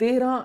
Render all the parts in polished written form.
13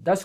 10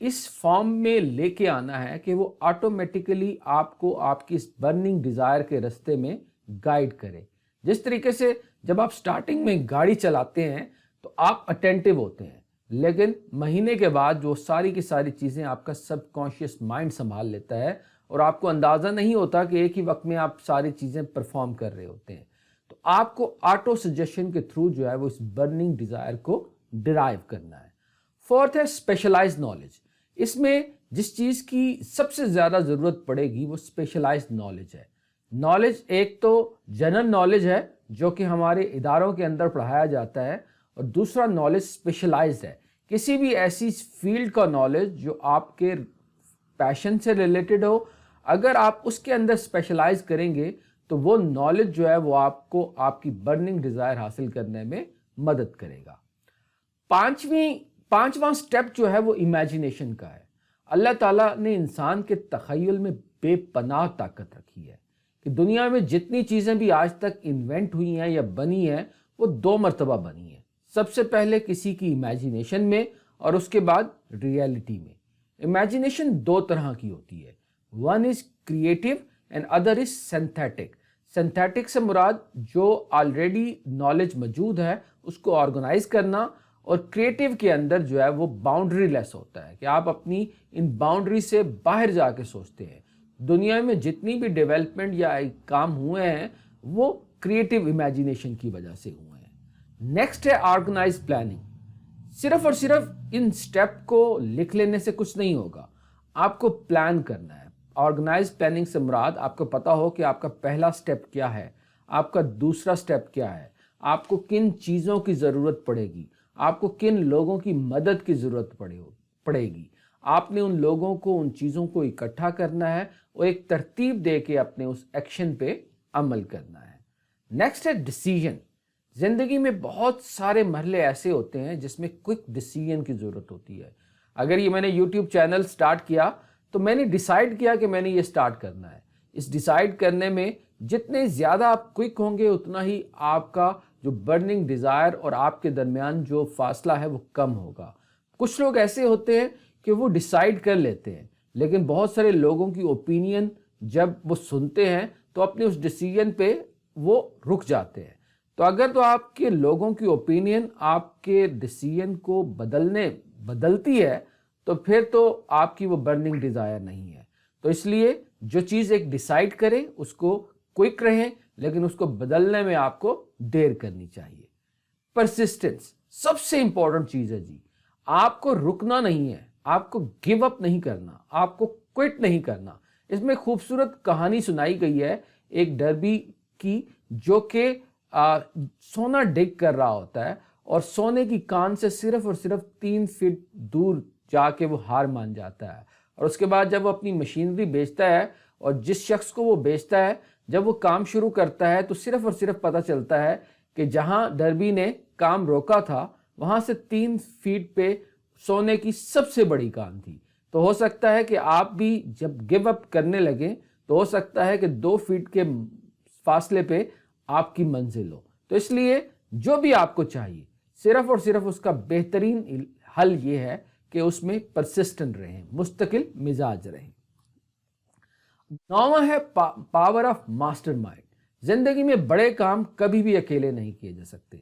اس form میں لے کے آنا ہے کہ وہ آٹومیٹیکلی آپ کو آپ کی اس برننگ ڈیزائر کے راستے میں گائیڈ کرے. جس طریقے سے جب آپ سٹارٹنگ میں گاڑی چلاتے ہیں تو آپ اٹینٹیو ہوتے ہیں، لیکن مہینے کے بعد جو ساری کی ساری چیزیں آپ کا سب کانشیس مائنڈ سنبھال لیتا ہے اور آپ کو اندازہ نہیں ہوتا کہ ایک ہی وقت میں آپ ساری چیزیں پرفارم کر رہے ہوتے ہیں. تو آپ کو آٹو سجیشن کے تھرو جو ہے وہ اس برننگ ڈیزائر کو ڈرائیو کرنا ہے. فورتھ ہے اسپیشلائز نالج. اس میں جس چیز کی سب سے زیادہ ضرورت پڑے گی وہ اسپیشلائز نالج ہے. نالج ایک تو جنرل نالج ہے جو کہ ہمارے اداروں کے اندر پڑھایا جاتا ہے، اور دوسرا نالج اسپیشلائزڈ ہے، کسی بھی ایسی فیلڈ کا نالج جو آپ کے پیشن سے ریلیٹڈ ہو. اگر آپ اس کے اندر اسپیشلائز کریں گے تو وہ نالج جو ہے وہ آپ کو آپ کی برننگ ڈیزائر حاصل کرنے میں مدد کرے گا. پانچواں سٹیپ جو ہے وہ امیجینیشن کا ہے. اللہ تعالیٰ نے انسان کے تخیل میں بے پناہ طاقت رکھی ہے کہ دنیا میں جتنی چیزیں بھی آج تک انوینٹ ہوئی ہیں یا بنی ہیں وہ 2 مرتبہ بنی ہیں. سب سے پہلے کسی کی امیجینیشن میں اور اس کے بعد ریئلٹی میں. امیجینیشن 2 طرح کی ہوتی ہے. One is creative and other is synthetic. Synthetic سے مراد جو آلریڈی نالج موجود ہے اس کو آرگنائز کرنا، اور کریٹو کے اندر جو ہے وہ باؤنڈری لیس ہوتا ہے کہ آپ اپنی ان باؤنڈری سے باہر جا کے سوچتے ہیں. دنیا میں جتنی بھی ڈیولپمنٹ یا کام ہوئے ہیں وہ کریٹو امیجینیشن کی وجہ سے ہوئے ہیں. نیکسٹ ہے آرگنائز پلاننگ. صرف اور صرف ان سٹیپ کو لکھ لینے سے کچھ نہیں ہوگا، آپ کو پلان کرنا ہے. آرگنائز پلاننگ سے مراد آپ کو پتا ہو کہ آپ کا پہلا سٹیپ کیا ہے، آپ کا دوسرا سٹیپ کیا ہے، آپ کو کن چیزوں کی ضرورت پڑے گی، آپ کو کن لوگوں کی مدد کی ضرورت پڑے گی. آپ نے ان لوگوں کو، ان چیزوں کو اکٹھا کرنا ہے اور ایک ترتیب دے کے اپنے اس ایکشن پہ عمل کرنا ہے. نیکسٹ ہے ڈیسیژن. زندگی میں بہت سارے مرحلے ایسے ہوتے ہیں جس میں کوئک ڈیسیژن کی ضرورت ہوتی ہے. اگر یہ میں نے یوٹیوب چینل سٹارٹ کیا تو میں نے ڈیسائیڈ کیا کہ میں نے یہ سٹارٹ کرنا ہے. اس ڈیسائیڈ کرنے میں جتنے زیادہ آپ کوئک ہوں گے اتنا ہی آپ کا جو برننگ ڈیزائر اور آپ کے درمیان جو فاصلہ ہے وہ کم ہوگا. کچھ لوگ ایسے ہوتے ہیں کہ وہ ڈیسائیڈ کر لیتے ہیں، لیکن بہت سارے لوگوں کی اوپینین جب وہ سنتے ہیں تو اپنے اس ڈیسیژن پہ وہ رک جاتے ہیں. تو اگر تو آپ کے لوگوں کی اوپینین آپ کے ڈیسیژن کو بدلتی ہے تو پھر تو آپ کی وہ برننگ ڈیزائر نہیں ہے. تو اس لیے جو چیز ایک ڈیسائیڈ کرے اس کو کوئک رہیں، لیکن اس کو بدلنے میں آپ کو دیر کرنی چاہیے. پرسسٹنس سب سے امپورٹنٹ چیز ہے جی. آپ کو رکنا نہیں ہے، آپ کو گیو اپ نہیں کرنا، آپ کو کوئٹ نہیں کرنا. اس میں خوبصورت کہانی سنائی گئی ہے ایک ڈربی کی جو کہ سونا ڈگ کر رہا ہوتا ہے اور سونے کی کان سے صرف اور صرف 3 فٹ دور جا کے وہ ہار مان جاتا ہے. اور اس کے بعد جب وہ اپنی مشینری بیچتا ہے اور جس شخص کو وہ بیچتا ہے جب وہ کام شروع کرتا ہے تو صرف اور صرف پتہ چلتا ہے کہ جہاں ڈربی نے کام روکا تھا وہاں سے 3 فٹ پہ سونے کی سب سے بڑی کان تھی. تو ہو سکتا ہے کہ آپ بھی جب گیو اپ کرنے لگیں تو ہو سکتا ہے کہ 2 فٹ کے فاصلے پہ آپ کی منزل ہو. تو اس لیے جو بھی آپ کو چاہیے صرف اور صرف اس کا بہترین حل یہ ہے کہ اس میں پرسسٹنٹ رہیں، مستقل مزاج رہیں. 9واں ہے پاور آف ماسٹر مائنڈ. زندگی میں بڑے کام کبھی بھی اکیلے نہیں کیے جا سکتے.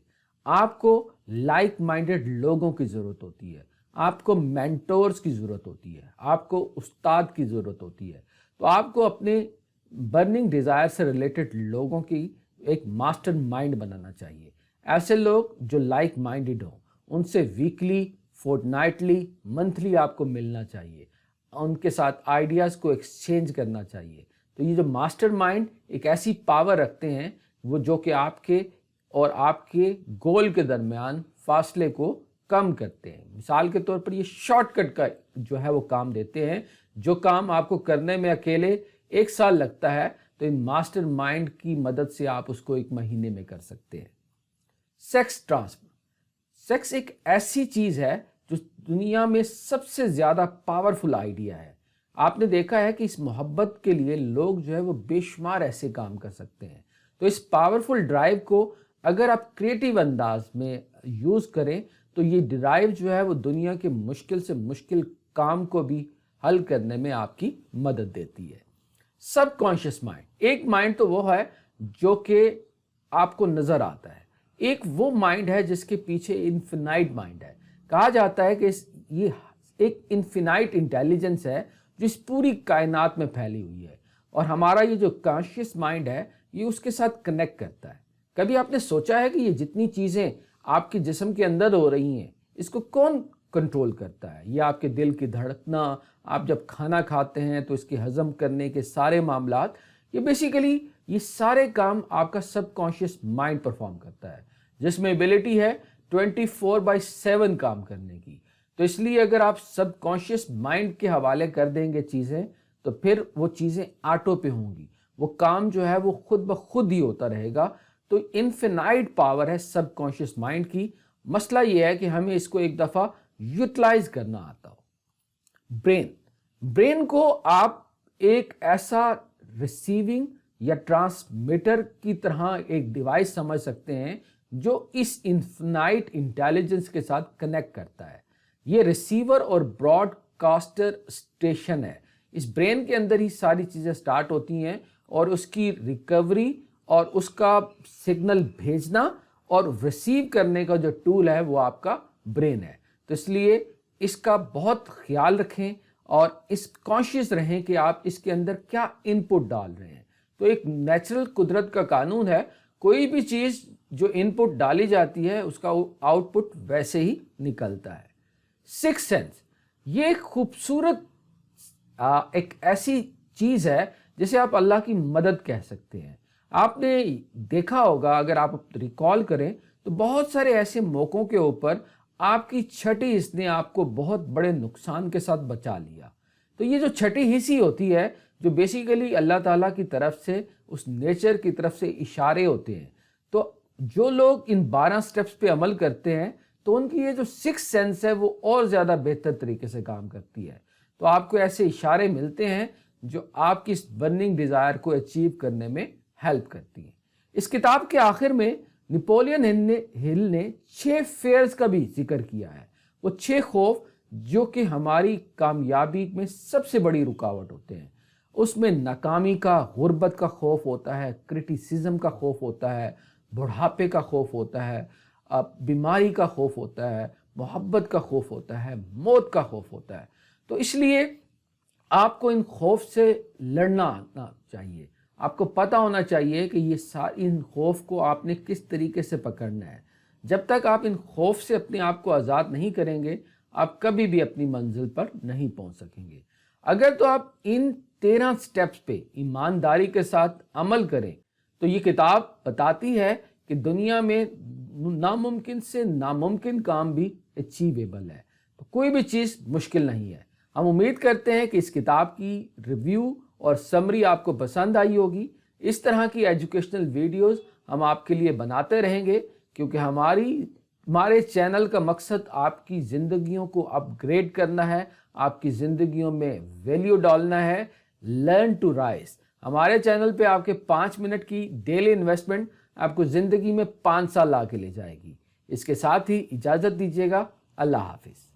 آپ کو لائک مائنڈڈ لوگوں کی ضرورت ہوتی ہے، آپ کو مینٹورز کی ضرورت ہوتی ہے، آپ کو استاد کی ضرورت ہوتی ہے. تو آپ کو اپنے برننگ ڈیزائر سے ریلیٹڈ لوگوں کی ایک ماسٹر مائنڈ بنانا چاہیے. ایسے لوگ جو لائک مائنڈڈ ہوں ان سے ویکلی، فورٹ نائٹلی، منتھلی آپ کو ملنا چاہیے، ان کے ساتھ آئیڈیاز کو ایکسچینج کرنا چاہیے. تو یہ جو ماسٹر مائنڈ ایک ایسی پاور رکھتے ہیں وہ جو کہ آپ کے اور آپ کے گول کے درمیان فاصلے کو کم کرتے ہیں. مثال کے طور پر یہ شارٹ کٹ کا جو ہے وہ کام دیتے ہیں. جو کام آپ کو کرنے میں اکیلے 1 سال لگتا ہے تو ان ماسٹر مائنڈ کی مدد سے آپ اس کو 1 مہینے میں کر سکتے ہیں. Sex transfer. سیکس ایک ایسی چیز ہے جو دنیا میں سب سے زیادہ پاورفل آئیڈیا ہے. آپ نے دیکھا ہے کہ اس محبت کے لیے لوگ جو ہے وہ بے شمار ایسے کام کر سکتے ہیں. تو اس پاورفل ڈرائیو کو اگر آپ کریٹیو انداز میں یوز کریں تو یہ ڈرائیو جو ہے وہ دنیا کے مشکل سے مشکل کام کو بھی حل کرنے میں آپ کی مدد دیتی ہے۔ سب کانشیس مائنڈ، ایک مائنڈ تو وہ ہے جو کہ آپ کو نظر آتا ہے، ایک وہ مائنڈ ہے جس کے پیچھے انفینائٹ مائنڈ ہے۔ کہا جاتا ہے کہ یہ ایک انفینائٹ انٹیلیجنس ہے جو اس پوری کائنات میں پھیلی ہوئی ہے، اور ہمارا یہ جو کانشیس مائنڈ ہے یہ اس کے ساتھ کنیکٹ کرتا ہے۔ کبھی آپ نے سوچا ہے کہ یہ جتنی چیزیں آپ کے جسم کے اندر ہو رہی ہیں اس کو کون کنٹرول کرتا ہے؟ یہ آپ کے دل کی دھڑکنا، آپ جب کھانا کھاتے ہیں تو اس کے ہضم کرنے کے سارے معاملات، یہ بیسیکلی یہ سارے کام آپ کا سب کانشیس مائنڈ پرفارم کرتا ہے، جس میں ایبلٹی ہے 24/7 کام کرنے کی۔ تو اس لیے اگر آپ سب کانشیس مائنڈ کے حوالے کر دیں گے چیزیں تو پھر وہ چیزیں آٹو پہ ہوں گی، وہ کام جو ہے وہ خود بخود ہی ہوتا رہے گا۔ تو انفینائٹ پاور ہے سب کانشیس مائنڈ کی، مسئلہ یہ ہے کہ ہمیں اس کو ایک دفعہ یوٹیلائز کرنا آتا ہو۔ برین کو آپ ایک ایسا ریسیونگ یا ٹرانسمیٹر کی طرح ایک ڈیوائس سمجھ سکتے ہیں جو اس انفینائٹ انٹیلیجنس کے ساتھ کنیکٹ کرتا ہے۔ یہ ریسیور اور براڈ کاسٹر اسٹیشن ہے، اس برین کے اندر ہی ساری چیزیں سٹارٹ ہوتی ہیں، اور اس کی ریکوری اور اس کا سگنل بھیجنا اور ریسیو کرنے کا جو ٹول ہے وہ آپ کا برین ہے۔ تو اس لیے اس کا بہت خیال رکھیں اور اس کانشیس رہیں کہ آپ اس کے اندر کیا ان پٹ ڈال رہے ہیں۔ تو ایک نیچرل قدرت کا قانون ہے، کوئی بھی چیز جو ان پٹ ڈالی جاتی ہے اس کا آؤٹ پٹ ویسے ہی نکلتا ہے۔ سکس سینس، یہ ایک خوبصورت ایک ایسی چیز ہے جسے آپ اللہ کی مدد کہہ سکتے ہیں۔ آپ نے دیکھا ہوگا، اگر آپ ریکال کریں تو بہت سارے ایسے موقعوں کے اوپر آپ کی چھٹی حس نے آپ کو بہت بڑے نقصان کے ساتھ بچا لیا۔ تو یہ جو چھٹی حس ہی ہوتی ہے جو بیسیکلی اللہ تعالیٰ کی طرف سے، اس نیچر کی طرف سے اشارے ہوتے ہیں۔ تو جو لوگ ان 12 سٹیپس پہ عمل کرتے ہیں تو ان کی یہ جو سکس سینس ہے وہ اور زیادہ بہتر طریقے سے کام کرتی ہے۔ تو آپ کو ایسے اشارے ملتے ہیں جو آپ کی اس برننگ ڈیزائر کو اچیو کرنے میں ہیلپ کرتی ہیں۔ اس کتاب کے آخر میں نپولین ہل نے 6 فیئرز کا بھی ذکر کیا ہے، وہ 6 خوف جو کہ ہماری کامیابی میں سب سے بڑی رکاوٹ ہوتے ہیں۔ اس میں ناکامی کا، غربت کا خوف ہوتا ہے، کرٹیسزم کا خوف ہوتا ہے، بڑھاپے کا خوف ہوتا ہے، بیماری کا خوف ہوتا ہے، محبت کا خوف ہوتا ہے، موت کا خوف ہوتا ہے۔ تو اس لیے آپ کو ان خوف سے لڑنا آنا چاہیے، آپ کو پتہ ہونا چاہیے کہ یہ ان خوف کو آپ نے کس طریقے سے پکڑنا ہے۔ جب تک آپ ان خوف سے اپنے آپ کو آزاد نہیں کریں گے آپ کبھی بھی اپنی منزل پر نہیں پہنچ سکیں گے۔ اگر تو آپ ان 13 سٹیپس پہ ایمانداری کے ساتھ عمل کریں تو یہ کتاب بتاتی ہے کہ دنیا میں ناممکن سے ناممکن کام بھی اچیویبل ہے، تو کوئی بھی چیز مشکل نہیں ہے۔ ہم امید کرتے ہیں کہ اس کتاب کی ریویو اور سمری آپ کو پسند آئی ہوگی۔ اس طرح کی ایجوکیشنل ویڈیوز ہم آپ کے لیے بناتے رہیں گے، کیونکہ ہمارے چینل کا مقصد آپ کی زندگیوں کو اپ گریڈ کرنا ہے، آپ کی زندگیوں میں ویلیو ڈالنا ہے۔ لرن ٹو رائز، ہمارے چینل پہ آپ کے 5 منٹ کی ڈیلی انویسٹمنٹ آپ کو زندگی میں 5 سال لا کے لے جائے گی۔ اس کے ساتھ ہی اجازت دیجیے گا، اللہ حافظ۔